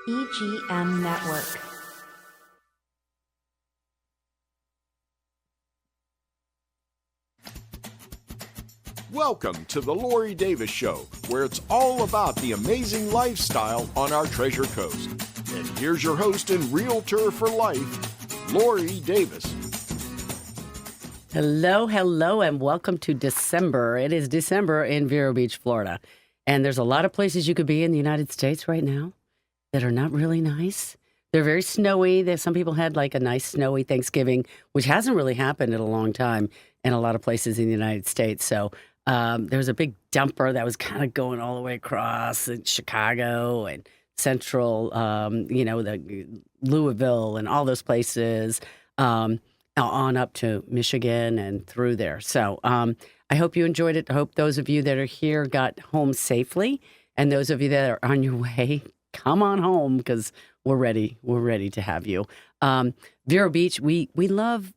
EGM Network. Welcome to the Lori Davis Show, where it's all about the amazing lifestyle on our Treasure Coast. And here's your host and realtor for life, Lori Davis. Hello, and welcome to December. It is December in Vero Beach, Florida. And there's a lot of places you could be in the United States right now that are not really nice. They're very snowy. Some people had like a nice snowy Thanksgiving, which hasn't really happened in a long time in a lot of places in the United States. So there's a big dumper that was kind of going all the way across in Chicago and central, the Louisville and all those places. On up to Michigan and through there. So I hope you enjoyed it. I hope those of you that are here got home safely. And those of you that are on your way, come on home because we're ready. We're ready to have you. Vero Beach, we love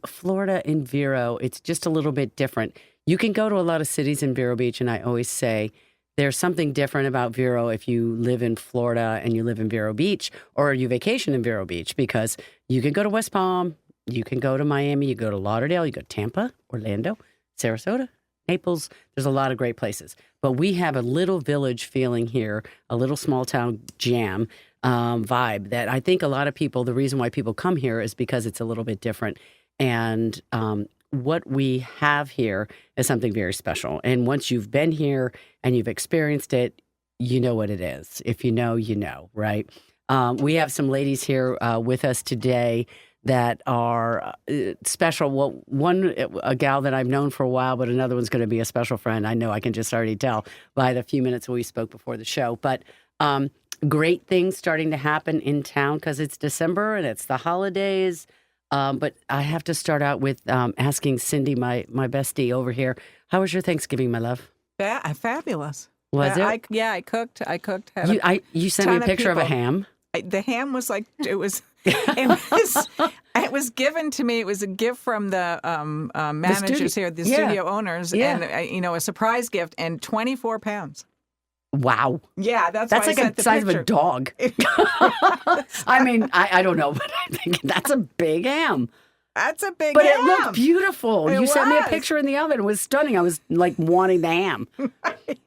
Florida in Vero. It's just a little bit different. You can go to a lot of cities in Vero Beach, and I always say there's something different about Vero if you live in Florida and you live in Vero Beach or you vacation in Vero Beach, because you can go to West Palm, you can go to Miami, you go to Lauderdale, you go to Tampa, Orlando, Sarasota, Naples. There's a lot of great places. But we have a little village feeling here, a little small town jam vibe that I think a lot of people, the reason why people come here is because it's a little bit different. And what we have here is something very special. And once you've been here and you've experienced it, you know what it is. If you know, you know, right? We have some ladies here with us today that are special. Well, one, a gal that I've known for a while, but another one's going to be a special friend. I know, I can just already tell by the few minutes we spoke before the show. But great things starting to happen in town because it's December and it's the holidays. But I have to start out with asking Cindy, my bestie over here, how was your Thanksgiving, my love? Fabulous. Was it? I cooked. Had you sent me a picture of a ham. The ham was like, it was given to me. It was a gift from the managers here, the studio owners, and a surprise gift, and 24 pounds. Wow. Yeah, that's like the size of a dog. I mean, I don't know, but I think that's a big ham. That's a big ham. But it looked beautiful. You sent me a was. picture in the oven. It was stunning. I was like wanting the ham.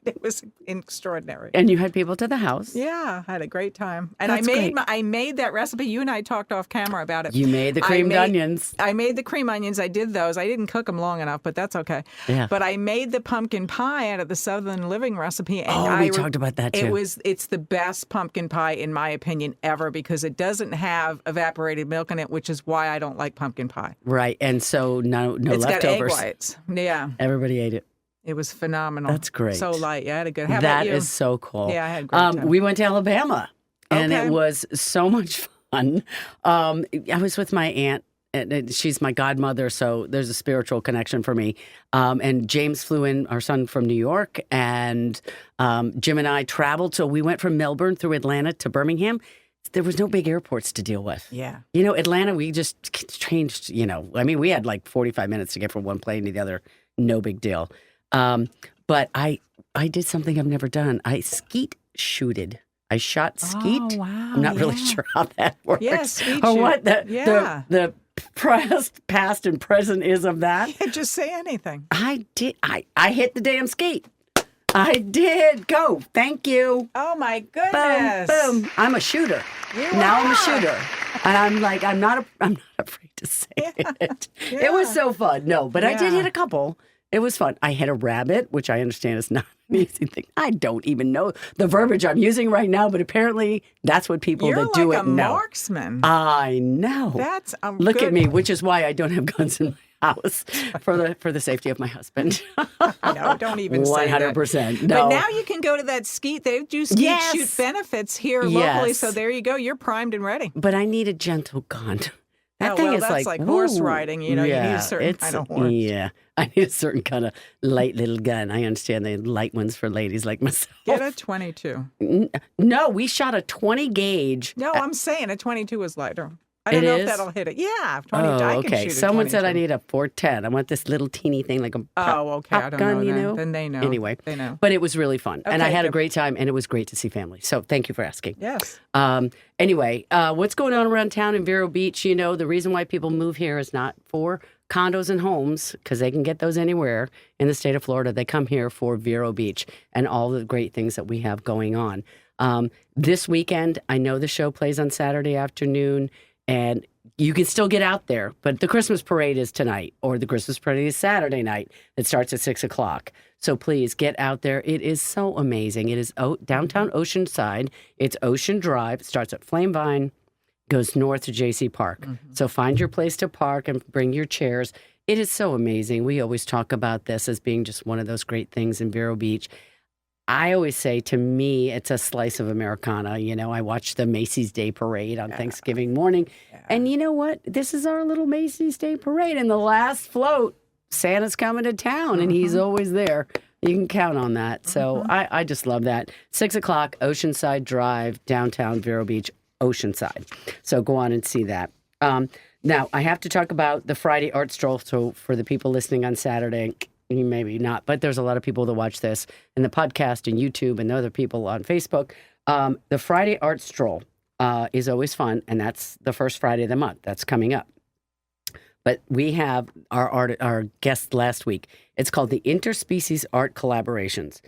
It was extraordinary. And you had people to the house. Yeah, I had a great time. And That's I made that recipe. You and I talked off camera about it. You made the creamed onions. I made the cream onions. I did those. I didn't cook them long enough, but that's okay. Yeah. But I made the pumpkin pie out of the Southern Living recipe. And we talked about that too. It's the best pumpkin pie, in my opinion, ever, because it doesn't have evaporated milk in it, which is why I don't like pumpkin pie. Right. And so no it's leftovers. Got egg whites. Yeah. Everybody ate it. It was phenomenal. That's great. So light. Yeah, I had a good. How about you? That is so cool. Yeah, I had a great time. We went to Alabama, and Okay. it was so much fun. I was with my aunt, and she's my godmother, so there's a spiritual connection for me. And James flew in, our son, from New York, and Jim and I traveled. So we went from Melbourne through Atlanta to Birmingham. There was no big airports to deal with. Yeah. Atlanta, we just changed, we had like 45 minutes to get from one plane to the other. No big deal. But I did something I've never done. I skeet shooted. I shot skeet. Oh, wow. I'm not really sure how that works. Yeah, skeet or shoot. what Yeah. the past and present is of that. Yeah, just say anything. I did. I hit the damn skeet. I did. Go. Thank you. Oh, my Boom, goodness. boom. I'm a shooter. Now I'm a shooter. And I'm like, I'm not afraid to say it. Yeah. It was so fun. No, but I did Yeah. hit a couple. It was fun. I hit a rabbit, which I understand is not an easy thing. I don't even know the verbiage I'm using right now, but apparently that's what people You're that do like it a know. marksman. I know. That's a Look good... at me, which is why I don't have guns in my house for the safety of my husband. No, don't even say that. 100%. No. But now you can go to that skeet. They do skeet Yes. shoot benefits here locally. Yes. So there you go. You're primed and ready. But I need a gentle gun. That Oh, thing well, is that's like horse riding. You know, you need a certain kind of horse. Yeah, I need a certain kind of light little gun. I understand the light ones for ladies like myself. Get a 22. No, we shot a 20 gauge. No, I'm saying a 22 is lighter. I don't know is? if that'll hit it. Yeah, 20. Oh, I can okay. shoot a Someone said I 22. need a 410. I want this little teeny thing like a okay. I pop don't gun, know. you Then. know? Then they know. Anyway, they know. but it was really fun. And I Okay, had a good. great time, and it was great to see family. So thank you for asking. Yes. Anyway, what's going on around town in Vero Beach? You know, the reason why people move here is not for condos and homes, because they can get those anywhere in the state of Florida. They come here for Vero Beach and all the great things that we have going on. This weekend, I know the show plays on Saturday afternoon, and you can still get out there, but the Christmas parade is tonight, or the Christmas parade is Saturday night. It starts at 6 o'clock. So please get out there. It is so amazing. It is downtown Oceanside. It's Ocean Drive. It starts at Flame Vine, goes north to J.C. Park. So find your place to park and bring your chairs. It is so amazing. We always talk about this as being just one of those great things in Vero Beach. I always say, to me, it's a slice of Americana. You know, I watch the Macy's Day Parade on Thanksgiving morning. And you know what? This is our little Macy's Day Parade. And the last float, Santa's coming to town, and he's always there. You can count on that. So I just love that. 6 o'clock, Oceanside Drive, downtown Vero Beach, Oceanside. So go on and see that. Now, I have to talk about the Friday Art Stroll. So for the people listening on Saturday, maybe not, but there's a lot of people that watch this in the podcast and YouTube and other people on Facebook. The Friday Art Stroll is always fun, and that's the first Friday of the month. That's coming up. But we have our guest last week. It's called the Interspecies Art Collaborations.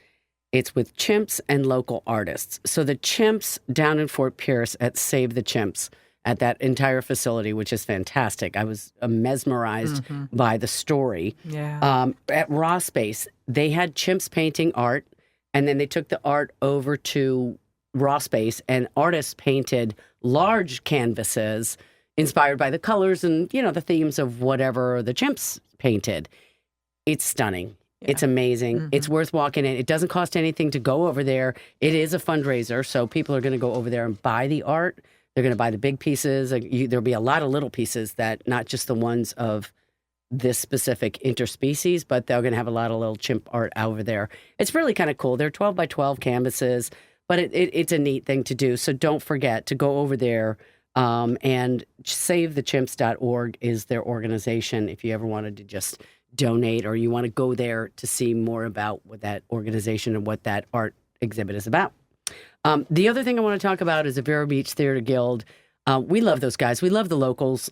It's with chimps and local artists. So the chimps down in Fort Pierce at Save the Chimps, at that entire facility, which is fantastic. I was mesmerized by the story. Yeah. At Raw Space, they had chimps painting art, and then they took the art over to Raw Space, and artists painted large canvases inspired by the colors and, you know, the themes of whatever the chimps painted. It's stunning. Yeah. It's amazing. It's worth walking in. It doesn't cost anything to go over there. It is a fundraiser, so people are going to go over there and buy the art. They're going to buy the big pieces. There'll be a lot of little pieces that, not just the ones of this specific interspecies, but they're going to have a lot of little chimp art over there. It's really kind of cool. They're 12 by 12 canvases, but it's a neat thing to do. So don't forget to go over there. And SaveTheChimps.org is their organization if you ever wanted to just donate, or you want to go there to see more about what that organization and what that art exhibit is about. The other thing I want to talk about is the Vero Beach Theater Guild. We love those guys. We love the locals.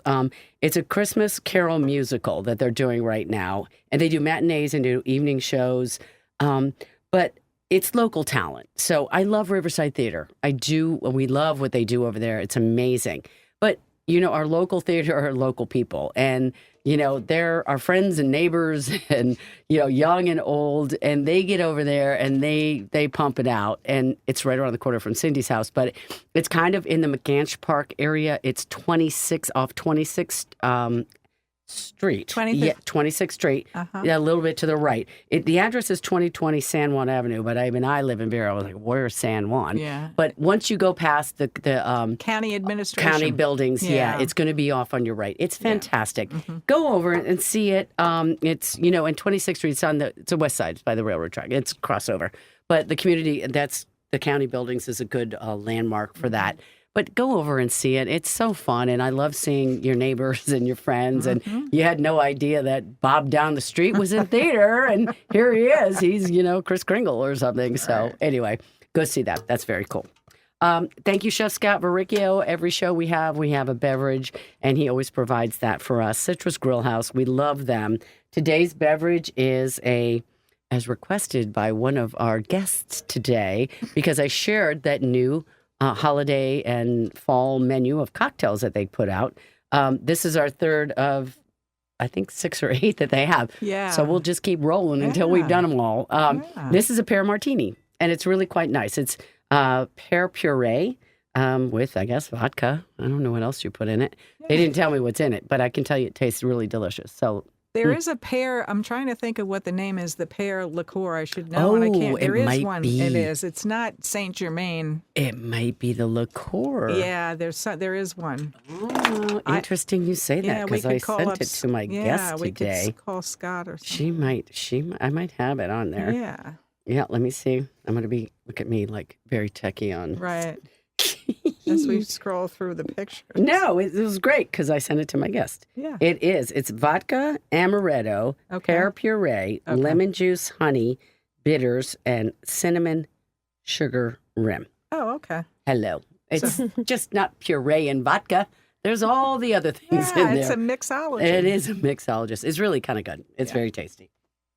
It's a Christmas Carol musical that they're doing right now. And they do matinees and do evening shows. But it's local talent. So I love Riverside Theater. I do. We love what they do over there. It's amazing. But, you know, our local theater are local people. And, you know, they're our friends and neighbors and, you know, young and old. And they get over there and they pump it out. And it's right around the corner from Cindy's house. But it's kind of in the McGanch Park area. It's 26 off 26th Street. 25th. Yeah, 26th Street. Yeah, a little bit to the right. The address is 2020 San Juan Avenue, but I live in Vero. I was like, where's San Juan? Yeah. But once you go past the county administration. county buildings, it's going to be off on your right. It's fantastic. Go over and see it. It's, you know, in 26th Street, it's a west side, it's by the railroad track. It's crossover. But the community, the county buildings is a good landmark for that. But go over and see it. It's so fun, and I love seeing your neighbors and your friends. And you had no idea that Bob down the street was in theater, and here he is. He's, you know, Kris Kringle or something. So anyway, go see that. That's very cool. Thank you, Chef Scott Verricchio. Every show we have a beverage, and he always provides that for us. Citrus Grill House, we love them. Today's beverage is as requested by one of our guests today, because I shared that new holiday and fall menu of cocktails that they put out. This is our third of, I think, 6 or 8 that they have. Yeah. So we'll just keep rolling until we've done them all. This is a pear martini, and it's really quite nice. It's pear puree with, I guess, vodka. I don't know what else you put in it. They didn't tell me what's in it, but I can tell you it tastes really delicious. So there is a pear. I'm trying to think of what the name is. The pear liqueur. I should know, and I can't. There is one. It is. It's not Saint Germain. It might be the liqueur. Yeah, there is one. Oh, interesting you say that, because I sent it to my guest today. Yeah, we could call Scott or something. I might have it on there. Yeah. Yeah, let me see. I'm going to look at me like very techie on. Right. as we scroll through the pictures. No, it was great because I sent it to my guest. Yeah. It is. It's vodka, amaretto, pear puree, lemon juice, honey, bitters, and cinnamon sugar rim. Oh, okay. Hello. It's just not puree and vodka. There's all the other things in there. It's a mixologist. It is a mixologist. It's really kind of good. It's very tasty.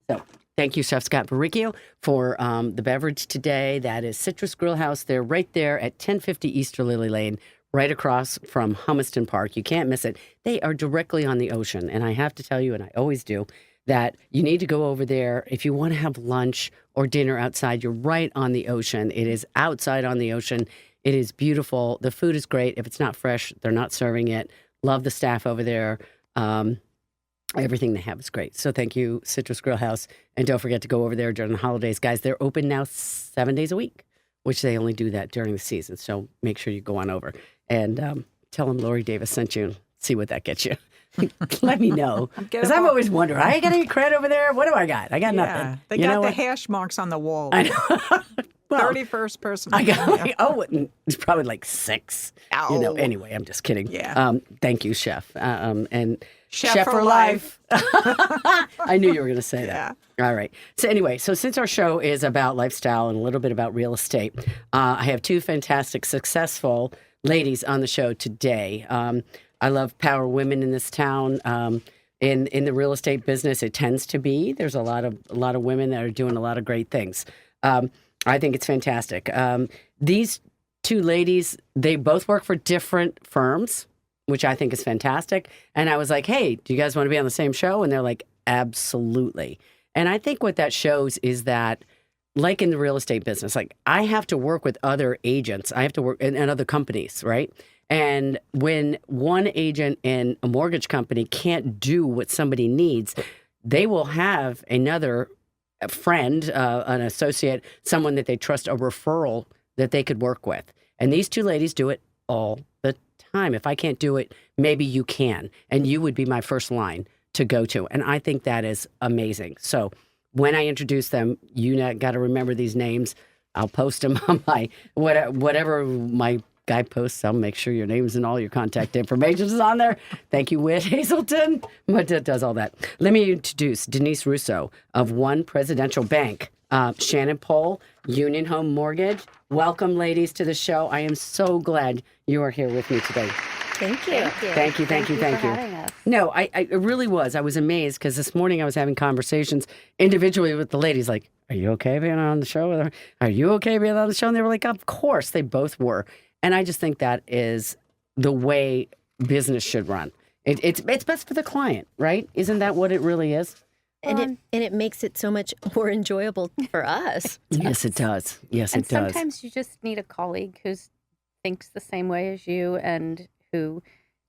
So thank you, Chef Scott Barricchio, for the beverage today. That is Citrus Grill House. They're right there at 1050 Easter Lily Lane, right across from Humiston Park. You can't miss it. They are directly on the ocean. And I have to tell you, and I always do, that you need to go over there if you want to have lunch or dinner outside. You're right on the ocean. It is outside on the ocean. It is beautiful. The food is great. If it's not fresh, they're not serving it. Love the staff over there. Everything they have is great. So thank you, Citrus Grill House. And don't forget to go over there during the holidays. Guys, they're open now 7 days a week, which they only do that during the season. So make sure you go on over and tell them Lori Davis sent you and see what that gets you. Let me know. Because I'm always wondering, I got any credit over there? What do I got? I got nothing. They got the hash marks on the wall. I know. Well, 31st person. I got, it's probably like 6. Ow. Anyway, I'm just kidding. Yeah. Thank you, Chef. And Chef for life. I knew you were going to say that. Yeah. All right. So anyway, since our show is about lifestyle and a little bit about real estate, I have 2 fantastic, successful ladies on the show today. I love power women in this town. In the real estate business, it tends to be. There's a lot of women that are doing a lot of great things. I think it's fantastic. These 2 ladies, they both work for different firms, which I think is fantastic. And I was like, hey, do you guys want to be on the same show? And they're like, absolutely. And I think what that shows is that, like in the real estate business, like I have to work with other agents. I have to work in other companies, right? And when one agent in a mortgage company can't do what somebody needs, they will have another friend, an associate, someone that they trust, a referral that they could work with. And these 2 ladies do it all the time. If I can't do it, maybe you can. And you would be my first line to go to. And I think that is amazing. So when I introduce them, you got to remember these names. I'll post them on my, whatever my guy posts. I'll make sure your names and all your contact information is on there. Thank you, Whit Hazelton. What does all that? Let me introduce Denise Russo of One Presidential Bank, Shannon Pohl, Union Home Mortgage. Welcome, ladies, to the show. I am so glad you are here with me today. Thank you. Thank you for having us. No, I really was. I was amazed because this morning I was having conversations individually with the ladies like, are you okay being on the show? Are you okay being on the show? And they were like, of course. They both were. And I just think that is the way business should run. It's best for the client, right? Isn't that what it really is? And it makes it so much more enjoyable for us. Yes, it does. Yes, it does. Sometimes you just need a colleague who thinks the same way as you and who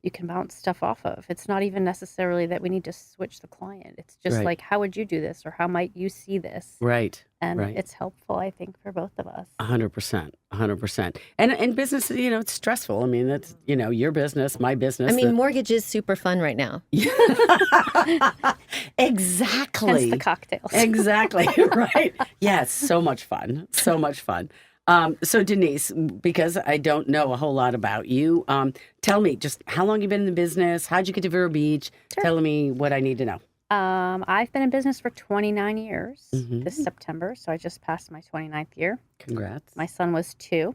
you can bounce stuff off of. It's not even necessarily that we need to switch the client. It's just like, how would you do this? Or how might you see this? Right. And it's helpful, I think, for both of us. 100%. 100%. And business, it's stressful. I mean, that's, your business, my business. I mean, mortgage is super fun right now. Exactly. Hence the cocktails. Exactly. Right. Yes. So much fun. So much fun. So Denise, because I don't know a whole lot about you, tell me just how long you've been in the business. How'd you get to Vero Beach? Sure. Tell me what I need to know. I've been in business for 29 years this September, so I just passed my 29th year. Congrats. My son was 2.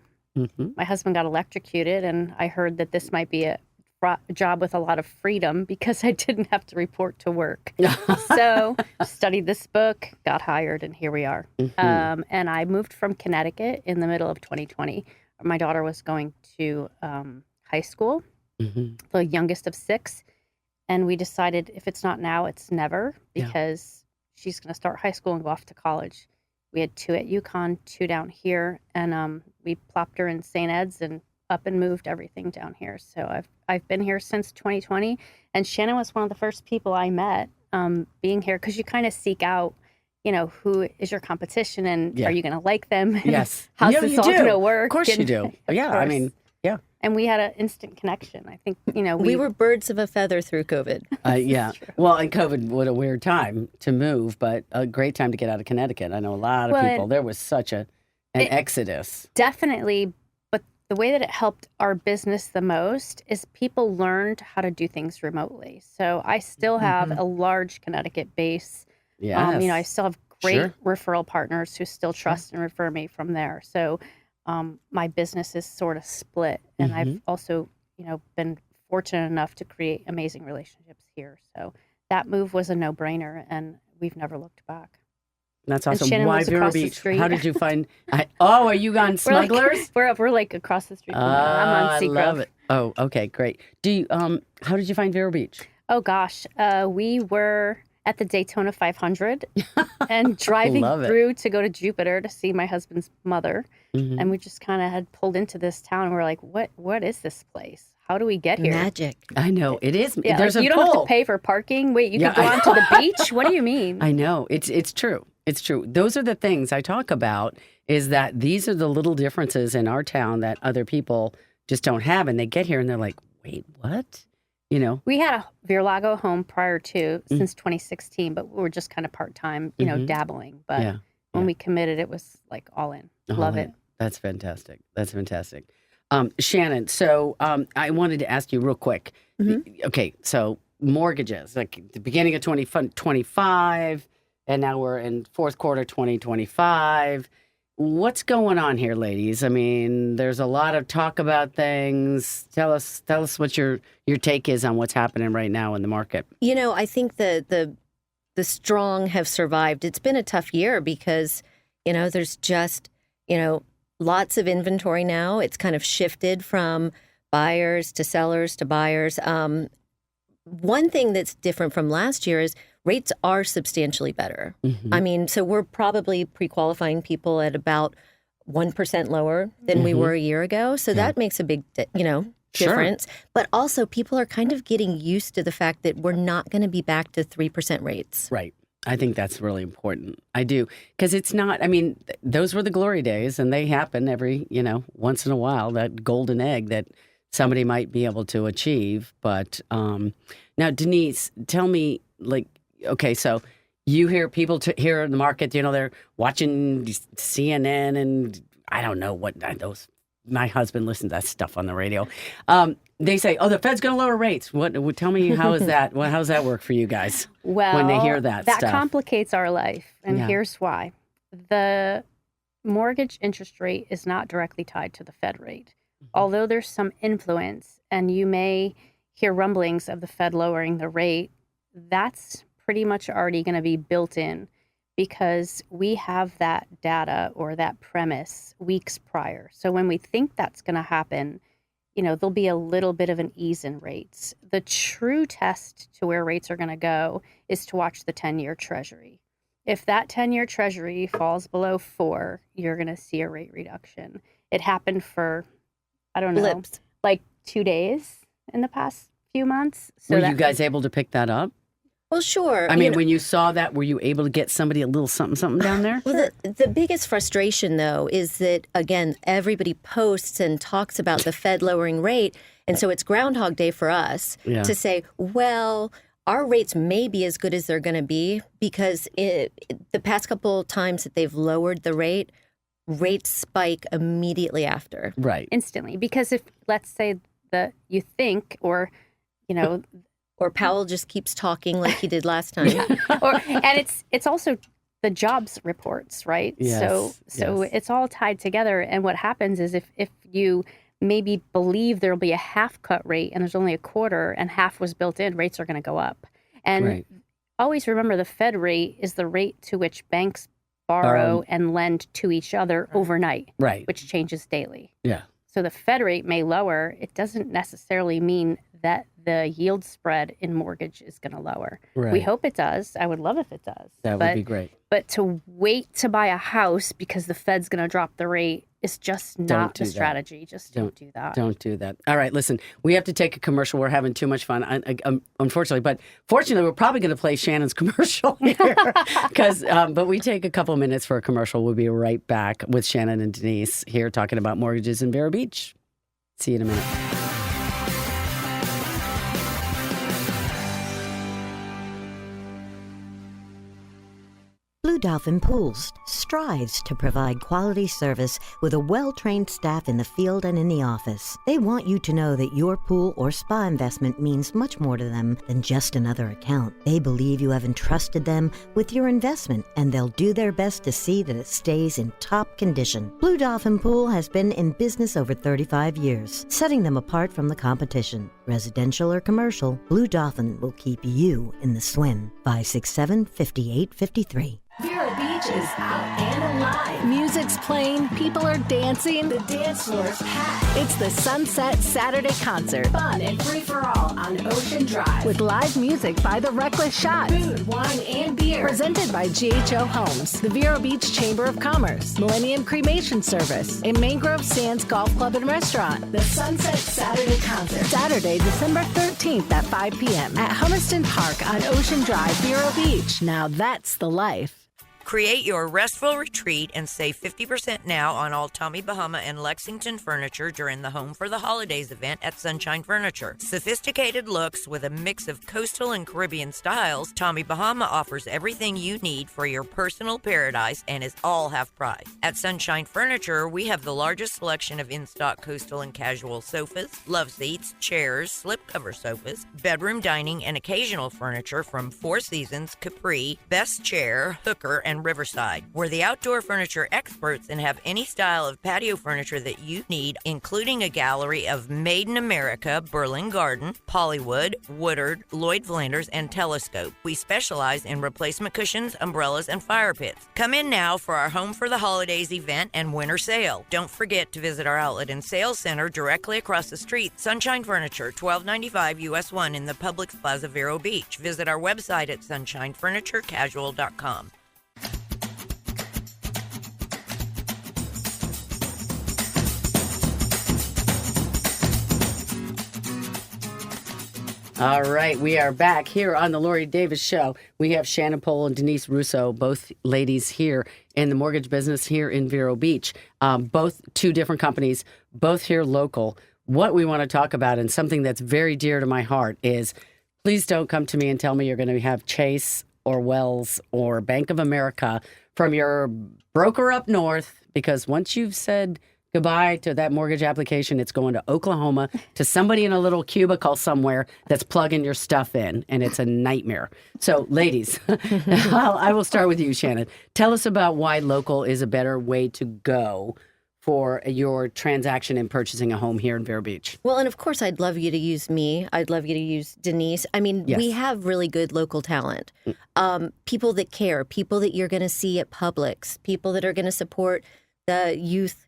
My husband got electrocuted, and I heard that this might be a job with a lot of freedom because I didn't have to report to work. So studied this book, got hired, and here we are. And I moved from Connecticut in the middle of 2020. My daughter was going to high school, the youngest of 6. And we decided if it's not now, it's never, because she's going to start high school and go off to college. We had 2 at UConn, 2 down here, and we plopped her in St. Ed's and up and moved everything down here. So I've been here since 2020, and Shannon was one of the first people I met being here, because you kind of seek out, who is your competition, and are you going to like them? Yes. How's this all going to work? Of course you do. Yeah, I mean, yeah. And we had an instant connection. I think, we were birds of a feather through COVID. Yeah. Well, and COVID, what a weird time to move, but a great time to get out of Connecticut. I know a lot of people. There was such an exodus. Definitely. But the way that it helped our business the most is people learned how to do things remotely. So I still have a large Connecticut base. Yes. I still have great referral partners who still trust and refer me from there. So my business is sort of split. And I've also, been fortunate enough to create amazing relationships here. So that move was a no-brainer, and we've never looked back. That's awesome. Shannon Why lives Vero across the Beach? street. How did you find? Are you on Smugglers? We're like across the street. I'm on Seagrove. I love it. Oh, okay, great. Do you? How did you find Vero Beach? Oh gosh, we were at the Daytona 500 and driving through to go to Jupiter to see my husband's mother, and we just kind of had pulled into this town. And we're like, what is this place? How do we get here? Magic. I know it is. Yeah, there's you a don't pool. have to pay for parking. Wait, you can go onto the beach? What do you mean? I know. It's true. It's true. Those are the things I talk about, is that these are the little differences in our town that other people just don't have. And they get here and they're like, wait, what? We had a Vero home prior to since 2016, but we were just kind of part-time, dabbling. But when we committed, it was like all in. Love it. That's fantastic. That's fantastic. Shannon, so I wanted to ask you real quick. Okay, so mortgages, like the beginning of 2025, and now we're in fourth quarter 2025. What's going on here, ladies? I mean, there's a lot of talk about things. Tell us what your take is on what's happening right now in the market. I think the strong have survived. It's been a tough year because, there's just, lots of inventory now. It's kind of shifted from buyers to sellers to buyers. One thing that's different from last year is rates are substantially better. I mean, so we're probably pre-qualifying people at about 1% lower than we were a year ago. So that makes a big, difference. But also people are kind of getting used to the fact that we're not going to be back to 3% rates. Right. I think that's really important. I do. Because it's not, I mean, those were the glory days, and they happen every, once in a while, that golden egg that somebody might be able to achieve. But now, Denise, tell me, okay, so you hear people here in the market, they're watching CNN and I don't know what those, my husband listens to that stuff on the radio. They say, the Fed's going to lower rates. Tell me, how is that? How does that work for you guys? Well, when they hear that stuff? That complicates our life. And here's why. The mortgage interest rate is not directly tied to the Fed rate. Although there's some influence, and you may hear rumblings of the Fed lowering the rate, that's pretty much already going to be built in because we have that data or that premise weeks prior. So when we think that's going to happen, there'll be a little bit of an ease in rates. The true test to where rates are going to go is to watch the 10-year Treasury. If that 10-year Treasury falls below 4, you're going to see a rate reduction. It happened for, I don't know, like 2 days in the past few months. So were you guys able to pick that up? Well, sure. I mean, when you saw that, were you able to get somebody a little something down there? Well, the biggest frustration, though, is that, again, everybody posts and talks about the Fed lowering rate. And so it's Groundhog Day for us to say, well, our rates may be as good as they're going to be because the past couple times that they've lowered the rate, rates spike immediately after. Right. Instantly. Because if, let's say, that you think or, or Powell just keeps talking like he did last time. And it's also the jobs reports, right? Yes, so it's all tied together. And what happens is if you maybe believe there'll be a half cut rate and there's only a quarter and half was built in, rates are going to go up. And always remember the Fed rate is the rate to which banks borrow and lend to each other overnight, which changes daily. Yeah. So the Fed rate may lower. It doesn't necessarily mean that the yield spread in mortgage is going to lower. Right. We hope it does. I would love if it does. That would be great. But to wait to buy a house because the Fed's going to drop the rate is just not the strategy. Just don't do that. Don't do that. All right, listen, we have to take a commercial. We're having too much fun, unfortunately. But fortunately, we're probably going to play Shannon's commercial here. But we take a couple minutes for a commercial. We'll be right back with Shannon and Denise here talking about mortgages in Vero Beach. See you in a minute. Blue Dolphin Pools. strives to provide quality service with a well-trained staff in the field and in the office. They want you to know that your pool or spa investment means much more to them than just another account. They believe you have entrusted them with your investment, and they'll do their best to see that it stays in top condition. Blue Dolphin Pool has been in business over 35 years, setting them apart from the competition. Residential or commercial, Blue Dolphin will keep you in the swim. 567-5853. Vero Beach is out and alive. Music's playing, people are dancing, the dance floor's packed. It's the Sunset Saturday Concert. Fun and free for all on Ocean Drive. With live music by The Reckless Shots. Food, wine, and beer. Presented by GHO Homes, the Vero Beach Chamber of Commerce, Millennium Cremation Service, and Mangrove Sands Golf Club and Restaurant. The Sunset Saturday Concert. Saturday, December 13th at 5 p.m. at Hummerston Park on Ocean Drive, Vero Beach. Now that's the life. Create your restful retreat and save 50% now on all Tommy Bahama and Lexington furniture during the Home for the Holidays event at Sunshine Furniture. Sophisticated looks with a mix of coastal and Caribbean styles, Tommy Bahama offers everything you need for your personal paradise and is all half price. At Sunshine Furniture, we have the largest selection of in-stock coastal and casual sofas, love seats, chairs, slipcover sofas, bedroom dining, and occasional furniture from Four Seasons, Capri, Best Chair, Hooker, and Riverside. We're the outdoor furniture experts and have any style of patio furniture that you need, including a gallery of Made in America, Berlin Garden, Pollywood, Woodard, Lloyd Flanders, and Telescope. We specialize in replacement cushions, umbrellas, and fire pits. Come in now for our Home for the Holidays event and winter sale. Don't forget to visit our outlet and sales center directly across the street, Sunshine Furniture, 1295 US 1 in the Publix Plaza, Vero Beach. Visit our website at sunshinefurniturecasual.com. All right, we are back here on the Lori Davis Show. We have Shannon Pohl and Denise Russo, both ladies here in the mortgage business here in Vero Beach. Both two different companies, both here local. What we want to talk about, and something that's very dear to my heart, is please don't come to me and tell me you're going to have Chase or Wells or Bank of America from your broker up north, because once you've said goodbye to that mortgage application, it's going to Oklahoma to somebody in a little cubicle somewhere that's plugging your stuff in, and it's a nightmare. So, ladies, I will start with you, Shannon. Tell us about why local is a better way to go for your transaction in purchasing a home here in Vero Beach. Well, and of course, I'd love you to use me. I'd love you to use Denise. I mean, Yes. we have really good local talent. People that care, people that you're going to see at Publix, people that are going to support the youth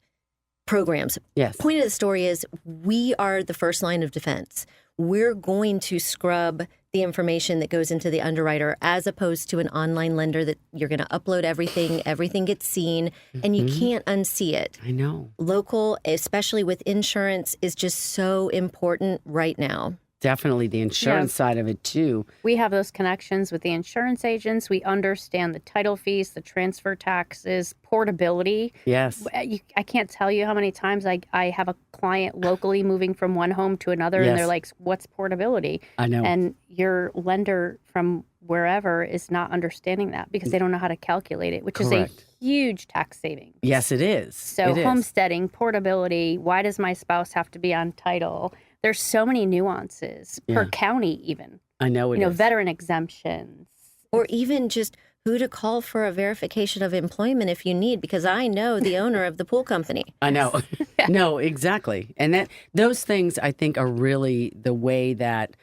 programs. Yes. Point of the story is we are the first line of defense. We're going to scrub the information that goes into the underwriter, as opposed to an online lender that you're going to upload everything gets seen, and you can't unsee it. I know. Local, especially with insurance, is just so important right now. Definitely the insurance side of it, too. We have those connections with the insurance agents. We understand the title fees, the transfer taxes, portability. Yes. I can't tell you how many times I have a client locally moving from one home to another, Yes. and they're like, what's portability? I know. And your lender from wherever is not understanding that because they don't know how to calculate it, which Correct. is a huge tax saving. Yes, it is. So It is. homesteading, portability, why does my spouse have to be on title? There's so many nuances per county even. I know it is. Veteran exemptions. Or even just who to call for a verification of employment if you need, because I know the owner of the pool company. I know. No, exactly. And those things, I think, are really the way that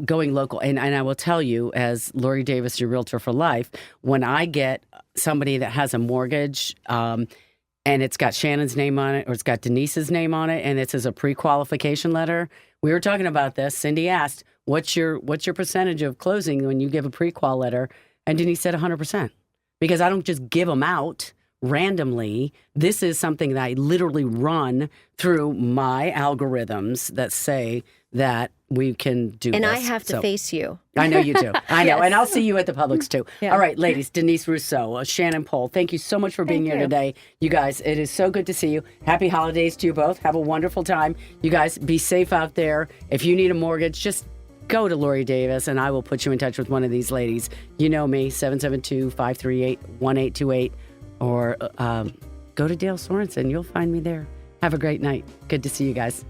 going local. And I will tell you, as Lori Davis, your realtor for life, when I get somebody that has a mortgage and it's got Shannon's name on it or it's got Denise's name on it and it says a pre-qualification letter, we were talking about this. Cindy asked, what's your percentage of closing when you give a pre-qual letter? And Denise said 100%, because I don't just give them out randomly. This is something that I literally run through my algorithms that say that we can do And this. I have to face you. I know you do. I know. Yes. And I'll see you at the Publix too. Yeah. All right, ladies, Denise Russo, Shannon Pohl, thank you so much for being here today. You guys, it is so good to see you. Happy holidays to you both. Have a wonderful time. You guys be safe out there. If you need a mortgage, just go to Lori Davis and I will put you in touch with one of these ladies. You know me, 772-538-1828. or go to Dale Sorensen. You'll find me there. Have a great night. Good to see you guys.